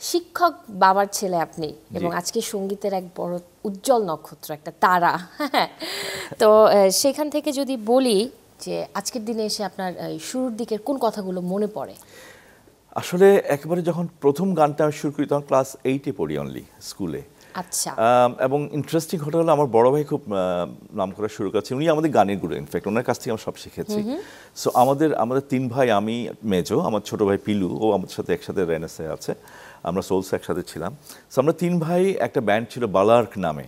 শিক্ষক বাবার ছেলে আপনি এবং আজকে সঙ্গীতের এক বড় উজ্জ্বল নক্ষত্র, একটা তারা। তো সেখান থেকে যদি বলি যে আজকের দিনে এসে আপনার শুরুর দিকের কোন কথাগুলো মনে পড়ে? আসলে একেবারে যখন প্রথম গানটা আমি শুরু করি তখন ক্লাস 8-এ পড়ি অনলি স্কুলে। আচ্ছা। এবং ইন্টারেস্টিং ঘটনা হলো আমার বড় ভাই খুব নাম করা শুরু করেছে, উনি আমাদের গানের গুরু, ইনফ্যাক্ট ওনার কাছ থেকে আমরা সব শিখেছি। সো আমাদের 3 ভাই, আমি মেজো, আমার ছোট ভাই পিলু ও আমাদের সাথে একসাথে রেনেসে আছে, আমরা সোলসে একসাথে ছিলাম। সো আমরা 3 ভাই, একটা ব্যান্ড ছিল বালার্ক নামে,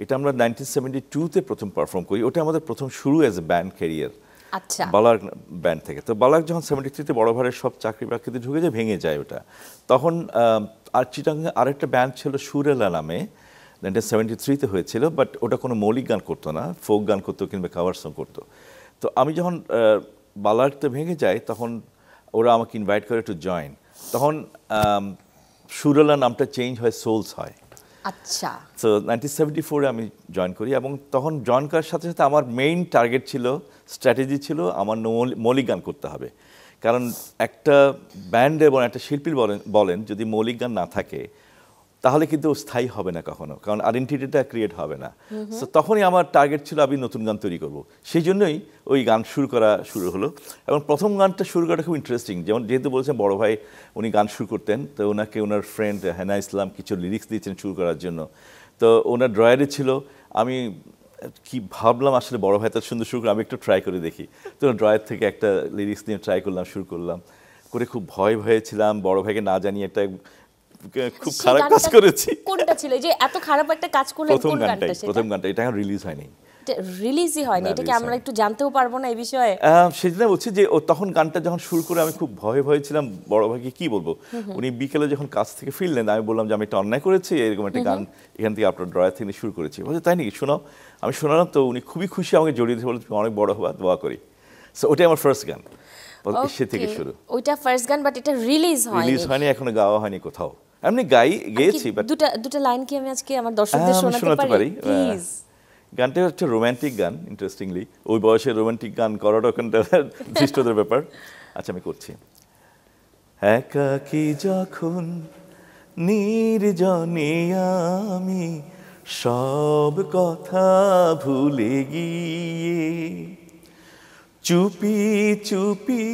এটা আমরা 1972-তে প্রথম পারফর্ম করি, ওটা আমাদের প্রথম শুরু অ্যাজ এ ব্যান্ড ক্যারিয়ার। আচ্ছা। বালার্ক ব্যান্ড থেকে। তো বালার্ক যখন 73-তে বড় ভাইয়ের সব চাকরি বাকরিতে ঢুকে যায়, ভেঙে যায় ওটা, তখন আর চিটাগাংয়ে আরেকটা ব্যান্ড ছিল সুরেলা নামে, 1973-তে হয়েছিল, বাট ওটা কোনো মৌলিক গান করতো না, ফোক গান করতো কিংবা কাভার সং করতো। তো আমি যখন বালার্কতে ভেঙে যাই তখন ওরা আমাকে ইনভাইট করে টু জয়েন, তখন সুরেলা নামটা চেঞ্জ হয়, সোলস হয়। আচ্ছা। তো 1974-এ আমি জয়েন করি, এবং তখন জয়েন করার সাথে সাথে আমার মেইন টার্গেট ছিল, স্ট্র্যাটেজি ছিল, আমার মৌলিক গান করতে হবে। কারণ একটা ব্যান্ড এবং একটা শিল্পী বলেন যদি মৌলিক গান না থাকে তাহলে কিন্তু স্থায়ী হবে না কখনো, কারণ আইডেন্টিটিটা ক্রিয়েট হবে না। সো তখনই আমার টার্গেট ছিল আমি নতুন গান তৈরি করব, সেই জন্যই ওই গান শুরু হলো। এবং প্রথম গানটা শুরু করাটা খুব ইন্টারেস্টিং, যেহেতু বলেছেন বড় ভাই উনি গান শুরু করতেন, তো ওনাকে ওনার ফ্রেন্ড হেনা ইসলাম কিছু লিরিক্স দিয়েছেন শুরু করার জন্য। তো ওনার ড্রয়ারে ছিল, আমি কি ভাবলাম আসলে বড় ভাই তার সুন্দর শুরু করে, আমি একটু ট্রাই করে দেখি। তো ড্রয়ার থেকে একটা লিরিক্স নিয়ে ট্রাই করলাম, শুরু করলাম, করে খুব ভয় ছিলাম, বড় ভাইকে না জানিয়ে একটা খুব খারাপ কাজ করেছি। কোনটা ছিল যে এত খারাপ একটা কাজ করলেন? প্রথম গানটা, এটা এখন রিলিজ হয়নি, রিলিজই হয়নি, এটা কি আমরা একটু জানতেও পারবো না এই বিষয়ে? সেজন্য বলছি যে ও তখন গানটা যখন শুরু করে আমি খুব ভয়ে ছিলাম, বড় ভাইকে কি বলবো। উনি বিকেলে যখন কাজ থেকে ফিরলেন, আমি বললাম যে আমি একটা অন্যায় করেছি, এরকম একটা গান এখান থেকে আপনার ড্রয়ার থেকে শুরু করেছি। বলছে তাই নাকি, শোনাও। আমি শোনালাম, তো উনি খুবই খুশি, আমাকে জড়িয়ে দিয়ে বলে তুমি অনেক বড় হবা, দোয়া করি। সো ওটাই আমার ফার্স্ট গান, সে থেকে শুরু। ওইটা ফার্স্ট গান, বাট এটা রিলিজ হয়নি, এখনো গাওয়া হয়নি কোথাও। এমনি গেয়েছি, বাট দুটো লাইন কি আমি আজকে আমার দর্শকদের শোনাতে পারি প্লিজ? গানটা হচ্ছে রোমান্টিক গান, ইন্টারেস্টিংলি ওই বয়সে রোমান্টিক গান করাটা ওখানটা দৃষ্টতার ব্যাপার। আচ্ছা, আমি করছি। একাকী যখন নির্জনে আমি সব কথা ভুলে গিয়ে চুপি চুপি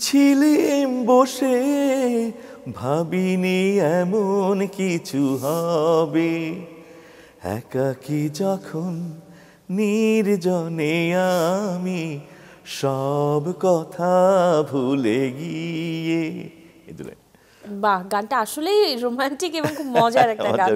ছিলেম বসে, ভাবিনি এমন কিছু হবে। একাকী যখন নির্জনে আমি সব কথা ভুলে গিয়ে। বাহ, গানটা আসলেই রোমান্টিক এবং খুব মজার একটা গান।